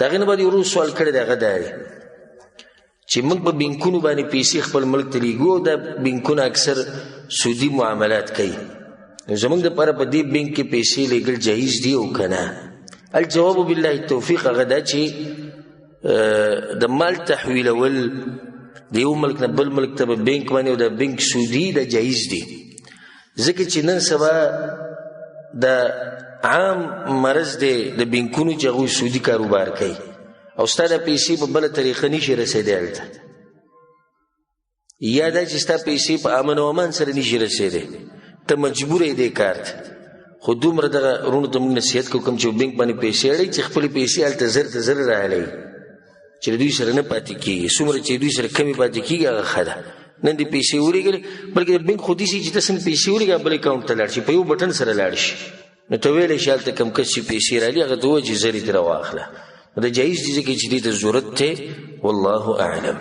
د هغې نه بعد یو ورځ سوال کړی دی هغه دا دی چې موږ په بینکونو باندې پیسې خپل ملک ته لیږو او دا بینکونه اکثر سودي معاملات کوي نو زموږ دپاره په دې بینک کې پیسې لیږل جایز دي او که نه الجواب بالله التوفیق هغه دا چې د مال تحویلول د یو ملک نه بل ملک ته په بینک باندې او د بینک سودي دا جایز دي ځکه چې نن سبا د عام مرض دی د بینکونو چې هغوی سودي کاروبار کوي او ستا دا پیسې په بله طریقه نشي رسېدی هلته یا دا چې ستا پیسې په امن او امان سره نشي رسېدی ته مجبور یې دې کار ته خو دومره دغه وروڼو ته موږ نصیحت کوو کوم چې بینک باندې پیسې اړوي چې خپلې پیسې هلته زر ته زر راهلوي چې د دوی سره نه پاتې کېږي څومره چې دوی سره کمې پاتې کېږي هغه ښه ده نن دې پیسې ولېږلې بلکې د بینک خو داسې چې ته څنګه پیسې ولېږه بل اکاونټ ته لاړ شي په یو بټن سره لاړ شي نو ته ویلی شي هلته کم کس چې پیسې رالي هغه ته ووایه چې زر یې ترې راواخله دا جایز دي ځکه چې دې ته ضرورت دی والله اعلم